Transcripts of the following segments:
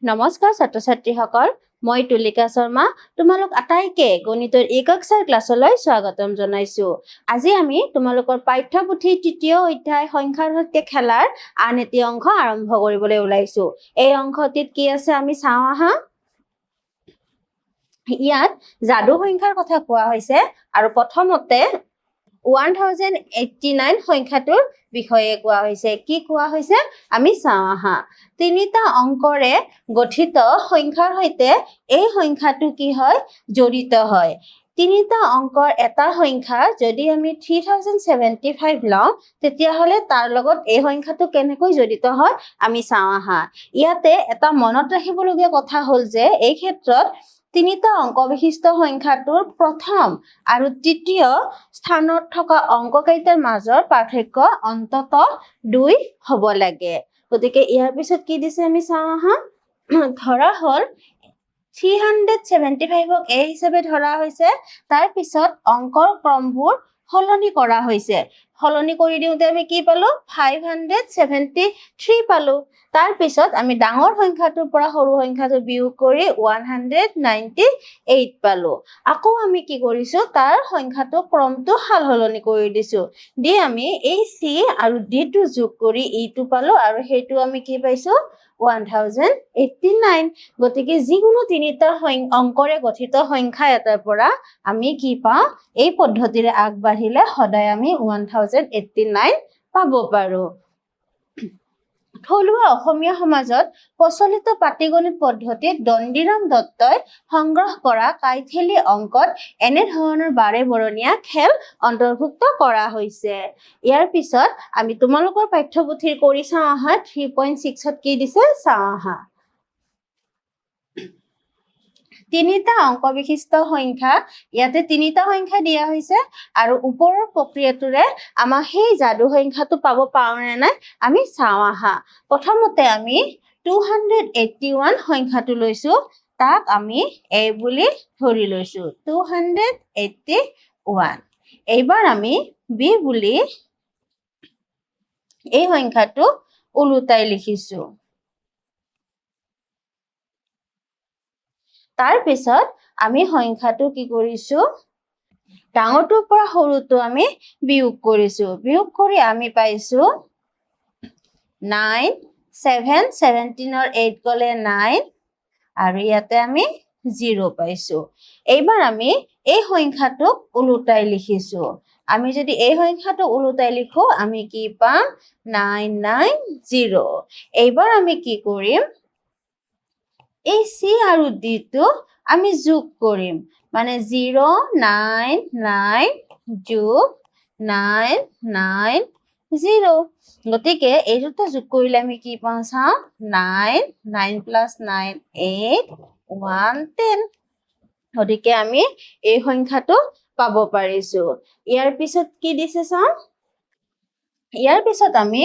নমস্কাৰ ছাত্ৰ-ছাত্ৰীসকল, মই তুলিকা শৰ্মা তোমালোক আটাইকে গণিতৰ কক্ষাৰ ক্লাছলৈ স্বাগতম জনাইছো। আজি আমি তোমালোকৰ পাঠ্যপুথিৰ তৃতীয় অধ্যায় সংখ্যাৰ সৈতে খেলাৰ আন এটি অংশ আৰম্ভ কৰিবলৈ ওলাইছো। এই অংশটিত কি আছে আমি চাওঁ আহা। ইয়াত যাদু সংখ্যাৰ কথা কোৱা হৈছে আৰু প্ৰথমতে 1089 সংখ্যাটোৰ বিষয়ে কোৱা হৈছে। কি কোৱা হৈছে আমি চাওঁ আহা। তিনিটা অংকৰে গঠিত সংখ্যাৰ সৈতে এই সংখ্যাটো কি হয় জড়িত হয়। তিনিটা অংকৰ এটা সংখ্যা যদি আমি 3075 লওঁ তেতিয়াহ'লে তাৰ লগত এই সংখ্যাটো কেনেকৈ জড়িত হয় আমি চাওঁ আহা। ইয়াতে এটা মনত ৰাখিবলগীয়া কথা হ'ল যে এই ক্ষেত্ৰত তিনিটা অংক বিশিষ্ট সংখ্যাটোৰ প্ৰথম আৰু তৃতীয় স্থানত থকা অংককেইটাৰ মাজৰ পাৰ্থক্য অন্ততঃ 2 হ'ব লাগে। গতিকে ইয়াৰ পিছত কি দিছে আমি চাওঁ আহা। ধৰা হ'ল 375ক a হিচাপে ধৰা হৈছে, তাৰ পিছত অংকৰ ক্ৰমবোৰ সলনি কৰা হৈছে। সলনি কৰি দিওঁতে আমি কি পালো 573 পালো। তাৰ পিছত আমি ডাঙৰ সংখ্যাটোৰ পৰা সৰু সংখ্যাটো বিয়োগ কৰি 198 পালো। আকৌ আমি কি কৰিছো তাৰ সংখ্যাটো ক্ৰমটো সাল সলনি কৰি দিছো। দি আমি এই c আৰু d টো যোগ কৰি টো পালো আৰু সেইটো আমি কি পাইছো 1089। গতিকে যিকোনো তিনিটা অংকৰে গঠিত সংখ্যা এটাৰ পৰা আমি কি পাওঁ এই পদ্ধতিৰে আগবাঢ়িলে সদায় আমি 1089 পাব পাৰো। থলুৱা অসমীয়া সমাজত প্ৰচলিত পাটীগণিত পদ্ধতিত দণ্ডিৰাম দত্তই সংগ্ৰহ কৰা কাইথেলি অংকত এনে ধৰণৰ বাৰে বৰণীয়া খেল অন্তৰ্ভুক্ত কৰা হৈছে। ইয়াৰ পিছত আমি তোমালোকৰ পাঠ্যপুথিৰ কৰি চাওঁ আহা 3.6ত কি দিছে চাওঁ আহা। তিনিটা অংক বিশিষ্ট সংখ্যা, ইয়াতে তিনিটা সংখ্যা দিয়া হৈছে আৰু ওপৰৰ প্ৰক্ৰিয়াটোৰে আমাক সেই যাদু সংখ্যাটো পাব পাৰো নে নাই আমি চাওঁ আহা। প্ৰথমতে আমি 281 সংখ্যাটো লৈছো, তাক আমি a বুলি ধৰি লৈছো 281। এইবাৰ আমি b বুলি এই সংখ্যাটো ওলোটাই লিখিছো। তাৰ পিছত আমি সংখ্যাটো কি কৰিছো ডাঙৰটোৰ পৰা সৰুটো আমি বিয়োগ কৰিছো। বিয়োগ কৰি আমি পাইছো 9 7 17ৰ 8 গলে 9 আৰু ইয়াতে আমি 0 পাইছো। এইবাৰ আমি এই সংখ্যাটোক ওলোটাই লিখিছো। আমি যদি এই সংখ্যাটো ওলোটাই লিখো আমি কি পাম 990। এইবাৰ আমি কি কৰিম এই c আৰু d টো আমি যোগ কৰিম, মানে 099 যোগ 990। গতিকে এই দুটা যোগ কৰিলে আমি কি পাওঁ চাওঁ 9 9 + 9 8 110। গতিকে আমি এই সংখ্যাটো পাব পাৰিছো। ইয়াৰ পিছত কি দিছে চাওঁ। ইয়াৰ পিছত আমি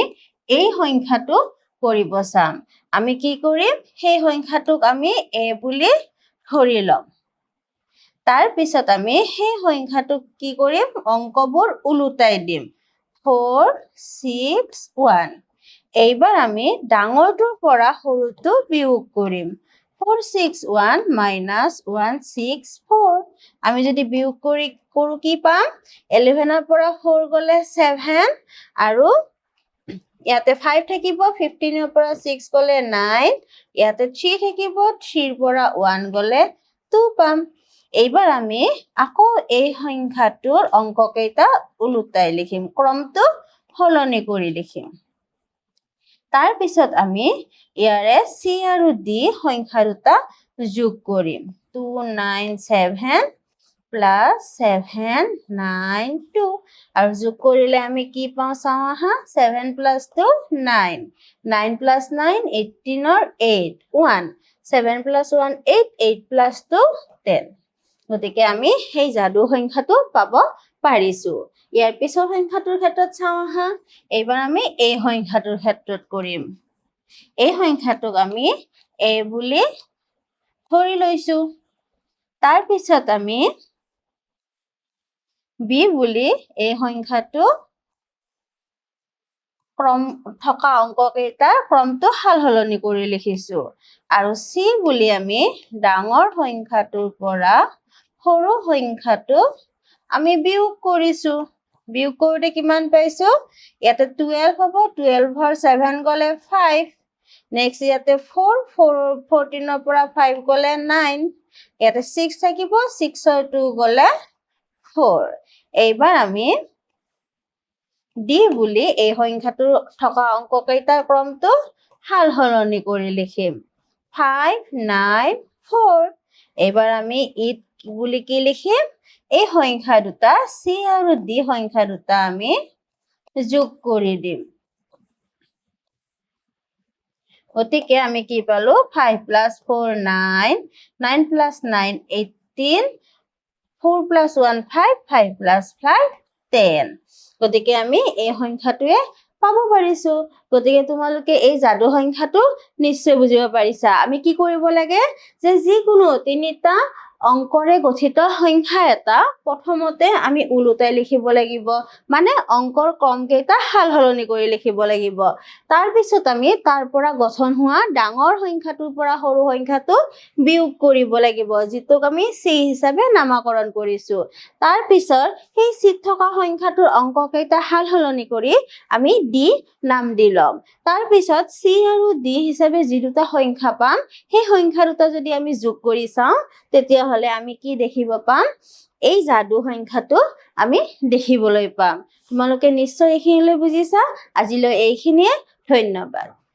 এই সংখ্যাটো কৰিব চাম। আমি কি কৰিম সেই সংখ্যাটোক আমি a বুলি ধৰি ল'ম। তাৰ পিছত আমি সেই সংখ্যাটোক কি কৰিম অংকবোৰ ওলোটাই দিম 4 6 1। এইবাৰ আমি ডাঙৰটোৰ পৰা সৰুটো বিয়োগ কৰিম 461 - 164। আমি যদি বিয়োগ কৰো কি পাম 11ৰ পৰা 4 গলে 7 আৰু ইয়াতে 5 থাকিব, 15ৰ পৰা 6 গলে 9, ইয়াতে 3 থাকিব, 3ৰ পৰা 1 গলে 2 পাম। এইবাৰ আমি আকৌ এই সংখ্যাটোৰ অংককেইটা ওলোটাই লিখিম, ক্ৰমটো সলনি কৰি লিখিম। তাৰ পিছত আমি ইয়াৰে c আৰু d সংখ্যা দুটা যোগ কৰিম 297 + 792 আৰু যোগ কৰিলে আমি কি পাওঁ চাওঁ আহা 7 + 2 9 9 + 9 18ৰ 8 1 7 + 1 8 8 + 2 10। গতিকে আমি সেই যাদু সংখ্যাটো পাব পাৰিছো। ইয়াৰ পিছৰ সংখ্যাটোৰ ক্ষেত্ৰত চাওঁ আহা। এইবাৰ আমি এই সংখ্যাটোৰ ক্ষেত্ৰত কৰিম। এই সংখ্যাটোক আমি a বুলি ধৰি লৈছো। তাৰ পিছত আমি b বুলি এই সংখ্যাটো ক্ৰম থকা অংককেইটাৰ ক্ৰমটো সাল সলনি কৰি লিখিছো আৰু চি বুলি আমি ডাঙৰ সংখ্যাটোৰ পৰা সৰু সংখ্যাটো আমি বিয়োগ কৰিছো বিয়োগ কৰোতে কিমান পাইছো ইয়াতে 12 হ'ব 12 ৰ 7 গলে 5 নেক্সট ইয়াতে 4 14 পৰা 5 গলে 9 ইয়াতে 6 থাকিব 6 ৰ 2 গলে 4 এইবাৰ আমি ডি বুলি এই সংখ্যাটোৰ থকা অংককেইটাৰ ক্ৰমটো সাল সলনি কৰি লিখিম 5 9 4 এইবাৰ আমি ইট বুলি কি লিখিম এই সংখ্যা দুটা চি আৰু ডি সংখ্যা দুটা আমি যোগ কৰি দিম গতিকে আমি কি পালো 5 + 4 9 9 + 9 18 4 + 1 5 5 + 5 10 গতিকে আমি এই সংখ্যাটোৱে পাব পাৰিছো গতিকে তোমালোকে এই যাদু সংখ্যাটো নিশ্চয় বুজিব পাৰিছা আমি কি কৰিব লাগে যে যিকোনো তিনিটা অংকৰে গঠিত সংখ্যা এটা প্ৰথমতে আমি উলুটাই লিখিব লাগিব মানে অংকৰ ক্ৰমকেইটা সাল সলনি কৰি লিখিব লাগিব তাৰ পিছত আমি তাৰ পৰা গঠন হোৱা ডাঙৰ সংখ্যাটোৰ পৰা সৰু সংখ্যাটো বিয়োগ কৰিব লাগিব যিটোক আমি চি হিচাপে নামকৰণ কৰিছো তাৰ পিছত সেই চিত থকা সংখ্যাটোৰ অংককেইটা সাল সলনি কৰি আমি ডি নাম দি লম তাৰ পিছত চি আৰু ডি হিচাপে যি দুটা সংখ্যা পাম সেই সংখ্যা দুটা যদি আমি যোগ কৰি চাওঁ তেতিয়া হলে আমি কি দেখিব পাম এই যাদু সংখ্যাটো আমি দেখিবলৈ পাম তোমালোকে নিশ্চয় এইখিনিলৈ বুজিছা আজিলৈ এইখিনিয়ে ধন্যবাদ